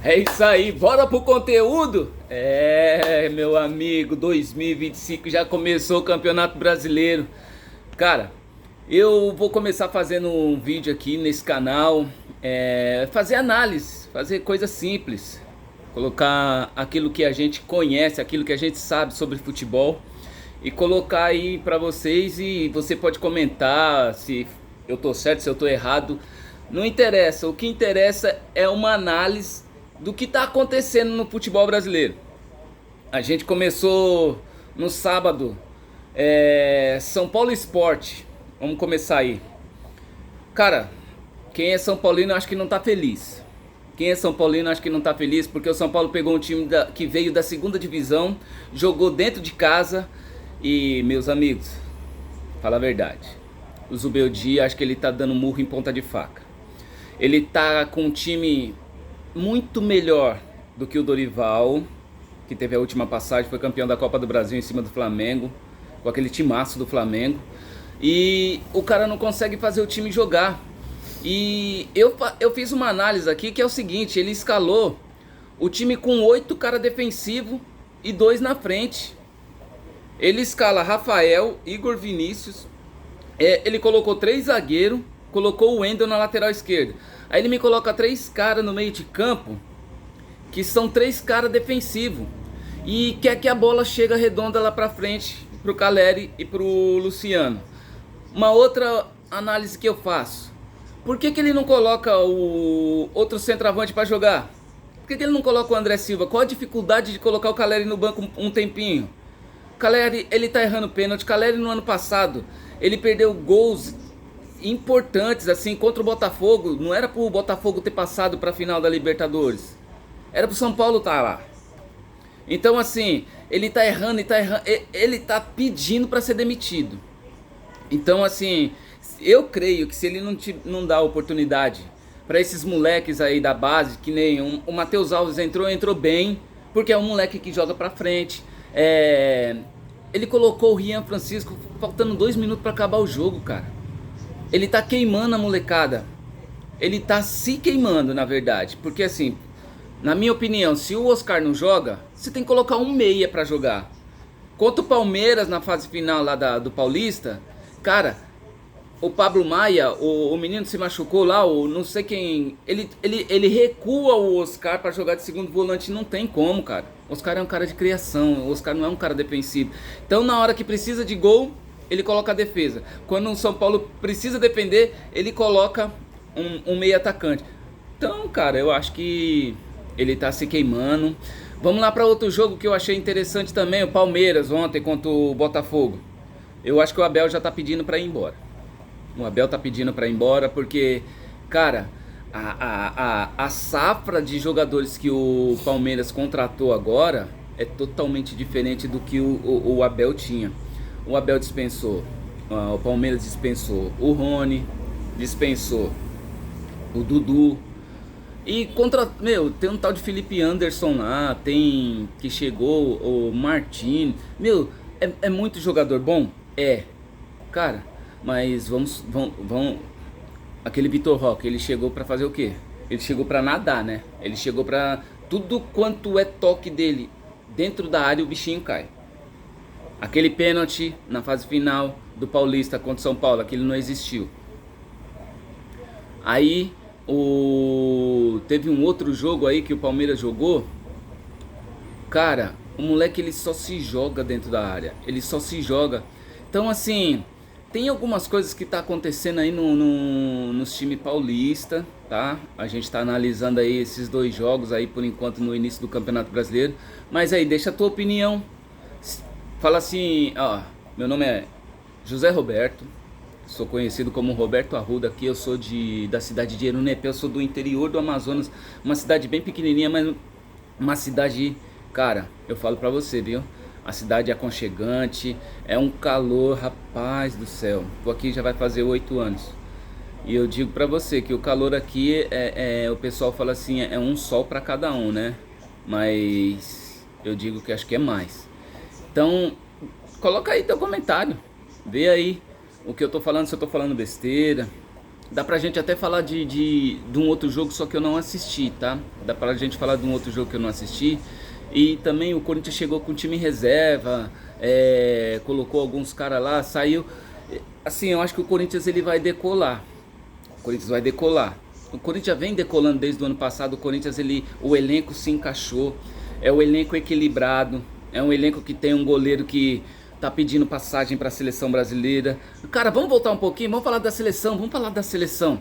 É isso aí, bora pro conteúdo? Meu amigo, 2025 já começou o Campeonato Brasileiro. Cara, eu vou começar fazendo um vídeo aqui nesse canal, fazer análise, fazer coisa simples, colocar aquilo que a gente conhece, aquilo que a gente sabe sobre futebol e colocar aí pra vocês, e você pode comentar se eu tô certo, se eu tô errado. Não interessa, o que interessa é uma análise do que está acontecendo no futebol brasileiro. A gente começou no sábado, São Paulo Sport. Vamos começar aí. Cara, quem é São Paulino acho que não tá feliz. Quem é São Paulino acho que não tá feliz porque o São Paulo pegou um time que veio da segunda divisão, jogou dentro de casa e, meus amigos, fala a verdade, o Zubeldia acho que ele tá dando murro em ponta de faca. Ele tá com um time muito melhor do que o Dorival, que teve a última passagem, foi campeão da Copa do Brasil em cima do Flamengo, com aquele timaço do Flamengo. E o cara não consegue fazer o time jogar. E eu fiz uma análise aqui que é o seguinte: ele escalou o time com 8 caras defensivos e 2 na frente. Ele escala Rafael, Igor, Vinícius. Ele colocou 3 zagueiros, colocou o Wendel na lateral esquerda. Aí ele me coloca 3 caras no meio de campo, que são 3 caras defensivos, e quer que a bola chegue redonda lá pra frente, pro Caleri e pro Luciano. Uma outra análise que eu faço: por que ele não coloca o outro centroavante pra jogar? Por que ele não coloca o André Silva? Qual a dificuldade de colocar o Caleri no banco um tempinho? O Caleri, ele tá errando pênalti. O Caleri no ano passado, ele perdeu gols importantes assim contra o Botafogo. Não era pro Botafogo ter passado pra final da Libertadores, era pro São Paulo estar lá. Então assim, ele tá errando e tá errando, ele tá pedindo pra ser demitido. Então assim, eu creio que se ele não dá oportunidade pra esses moleques aí da base, que nem o Matheus Alves entrou bem, porque é um moleque que joga pra frente. Ele colocou o Rian Francisco faltando 2 minutos pra acabar o jogo, cara. Ele tá queimando a molecada. Ele tá se queimando, na verdade. Porque assim, na minha opinião, se o Oscar não joga, você tem que colocar um meia pra jogar. Contra o Palmeiras na fase final lá do Paulista, cara, o Pablo Maia, o menino se machucou lá, o não sei quem, ele recua o Oscar pra jogar de segundo volante. Não tem como, cara. O Oscar é um cara de criação, o Oscar não é um cara defensivo. Então na hora que precisa de gol, ele coloca a defesa. Quando o São Paulo precisa defender, ele coloca um meio atacante. Então, cara, eu acho que ele tá se queimando. Vamos lá para outro jogo que eu achei interessante também, o Palmeiras ontem contra o Botafogo. Eu acho que o Abel já tá pedindo para ir embora. O Abel tá pedindo para ir embora porque, cara, a safra de jogadores que o Palmeiras contratou agora é totalmente diferente do que o Abel tinha. O Abel dispensou, o Palmeiras dispensou o Rony, dispensou o Dudu. E tem um tal de Felipe Anderson lá, tem que chegou o Martin. É muito jogador bom? Cara, mas vamos aquele Vitor Roque, ele chegou pra fazer o quê? Ele chegou pra nadar, né? Ele chegou pra tudo quanto é toque dele dentro da área, o bichinho cai. Aquele pênalti na fase final do Paulista contra o São Paulo, aquele não existiu. Aí teve um outro jogo aí que o Palmeiras jogou. Cara, o moleque ele só se joga dentro da área. Ele só se joga. Então assim, tem algumas coisas que tá acontecendo aí nos times paulistas, tá? A gente tá analisando aí esses 2 jogos aí por enquanto no início do Campeonato Brasileiro. Mas aí, deixa a tua opinião. Fala assim, ó, meu nome é José Roberto, sou conhecido como Roberto Arruda aqui, eu sou da cidade de Erunepé, eu sou do interior do Amazonas, uma cidade bem pequenininha, mas uma cidade, cara, eu falo pra você, viu? A cidade é aconchegante, é um calor, rapaz do céu, tô aqui já vai fazer 8 anos. E eu digo pra você que o calor aqui o pessoal fala assim, é um sol pra cada um, né? Mas eu digo que acho que é mais. Então, coloca aí teu comentário, vê aí o que eu tô falando, se eu tô falando besteira, Dá pra gente até falar de um outro jogo, só que eu não assisti, tá? Dá pra gente falar de um outro jogo que eu não assisti. E também o Corinthians chegou com time reserva, colocou alguns caras lá, saiu. Assim, eu acho que o Corinthians ele vai decolar. O Corinthians vai decolar. O Corinthians vem decolando desde o ano passado. O Corinthians, o elenco se encaixou. É um elenco equilibrado. É um elenco que tem um goleiro que tá pedindo passagem para a seleção brasileira. Cara, vamos voltar um pouquinho, vamos falar da seleção, vamos falar da seleção.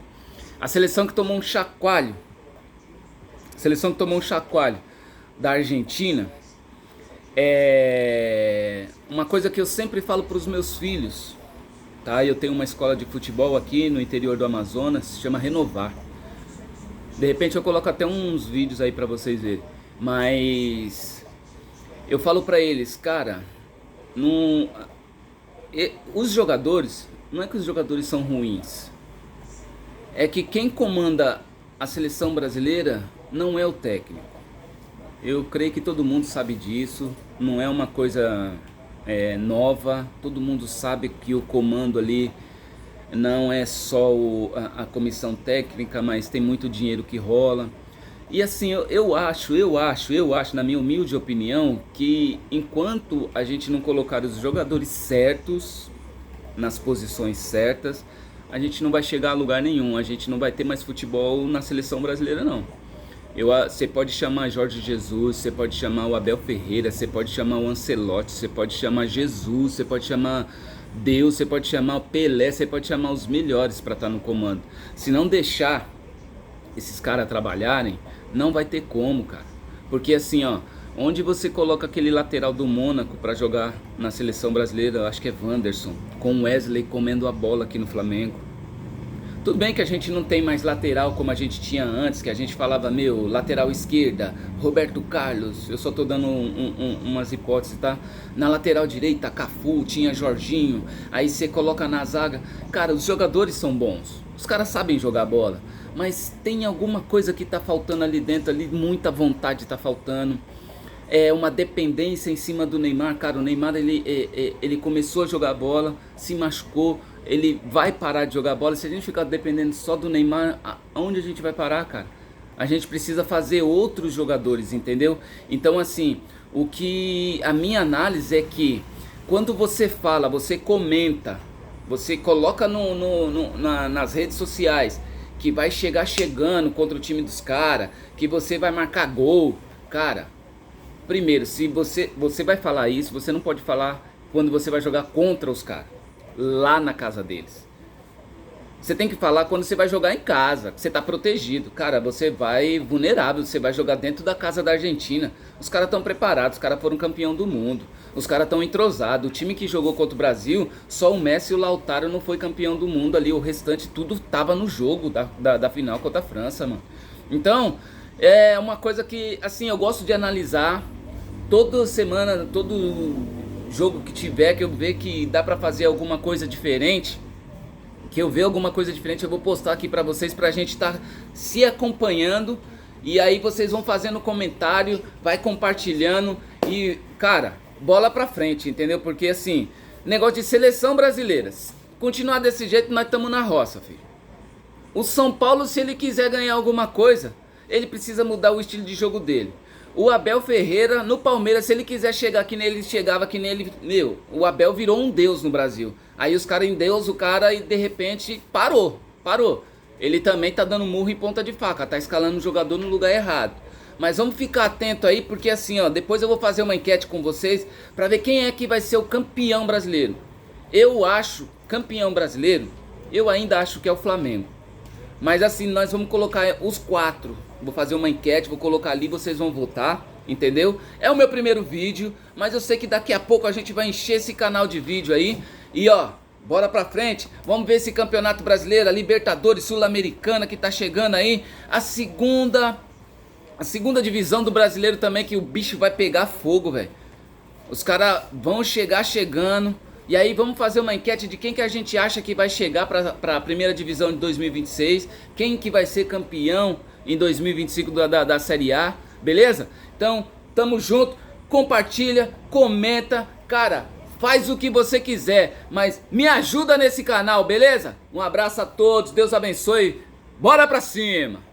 A seleção que tomou um chacoalho. A seleção que tomou um chacoalho da Argentina. É uma coisa que eu sempre falo para os meus filhos, tá? Eu tenho uma escola de futebol aqui no interior do Amazonas, se chama Renovar. De repente eu coloco até uns vídeos aí para vocês verem. Mas eu falo para eles, cara, os jogadores, não é que os jogadores são ruins, é que quem comanda a seleção brasileira não é o técnico. Eu creio que todo mundo sabe disso, não é uma coisa nova, todo mundo sabe que o comando ali não é só a comissão técnica, mas tem muito dinheiro que rola. E assim, eu acho, na minha humilde opinião, que enquanto a gente não colocar os jogadores certos, nas posições certas, a gente não vai chegar a lugar nenhum, a gente não vai ter mais futebol na seleção brasileira não. Você pode chamar Jorge Jesus, você pode chamar o Abel Ferreira, você pode chamar o Ancelotti, você pode chamar Jesus, você pode chamar Deus, você pode chamar o Pelé, você pode chamar os melhores para estar no comando. Se não deixar esses caras trabalharem, não vai ter como, cara. Porque assim, ó, onde você coloca aquele lateral do Mônaco para jogar na seleção brasileira, eu acho que é Wanderson, com o Wesley comendo a bola aqui no Flamengo. Tudo bem que a gente não tem mais lateral como a gente tinha antes, que a gente falava, lateral esquerda, Roberto Carlos, eu só tô dando umas hipóteses, tá? Na lateral direita, Cafu, tinha Jorginho, aí você coloca na zaga. Cara, os jogadores são bons, os caras sabem jogar bola, mas tem alguma coisa que tá faltando ali dentro, ali muita vontade tá faltando. É uma dependência em cima do Neymar, cara. O Neymar ele começou a jogar bola, se machucou, ele vai parar de jogar bola. Se a gente ficar dependendo só do Neymar, aonde a gente vai parar, cara? A gente precisa fazer outros jogadores, entendeu? Então assim, a minha análise é que quando você fala, você comenta, você coloca nas redes sociais que vai chegar chegando contra o time dos caras, que você vai marcar gol, cara. Primeiro, se você vai falar isso, você não pode falar quando você vai jogar contra os caras, lá na casa deles. Você tem que falar quando você vai jogar em casa, que você tá protegido. Cara, você vai vulnerável, você vai jogar dentro da casa da Argentina. Os caras estão preparados, os caras foram campeão do mundo. Os caras estão entrosados. O time que jogou contra o Brasil, só o Messi e o Lautaro não foi campeão do mundo ali. O restante tudo tava no jogo da final contra a França, mano. Então, é uma coisa que, assim, eu gosto de analisar. Toda semana, todo jogo que tiver, que eu ver que dá pra fazer alguma coisa diferente, que eu ver alguma coisa diferente, eu vou postar aqui pra vocês, pra gente estar se acompanhando. E aí vocês vão fazendo comentário, vai compartilhando e, cara, bola pra frente, entendeu? Porque assim, negócio de seleção brasileira, continuar desse jeito, nós estamos na roça, filho. O São Paulo, se ele quiser ganhar alguma coisa, ele precisa mudar o estilo de jogo dele. O Abel Ferreira, no Palmeiras, se ele quiser chegar que nele, chegava que nele. O Abel virou um deus no Brasil. Aí os caras endeusam o cara e de repente parou. Ele também tá dando murro em ponta de faca, tá escalando o jogador no lugar errado. Mas vamos ficar atento aí, porque assim, ó, depois eu vou fazer uma enquete com vocês pra ver quem é que vai ser o campeão brasileiro. Eu acho, campeão brasileiro, eu ainda acho que é o Flamengo. Mas assim, nós vamos colocar os 4. Vou fazer uma enquete, vou colocar ali, vocês vão votar, entendeu? É o meu primeiro vídeo, mas eu sei que daqui a pouco a gente vai encher esse canal de vídeo aí. E ó, bora pra frente, vamos ver esse campeonato brasileiro, a Libertadores Sul-Americana que tá chegando aí. A segunda divisão do brasileiro também, que o bicho vai pegar fogo, velho. Os caras vão chegar chegando. E aí vamos fazer uma enquete de quem que a gente acha que vai chegar para a primeira divisão de 2026, quem que vai ser campeão em 2025 da Série A, beleza? Então, tamo junto, compartilha, comenta, cara, faz o que você quiser, mas me ajuda nesse canal, beleza? Um abraço a todos, Deus abençoe, bora pra cima!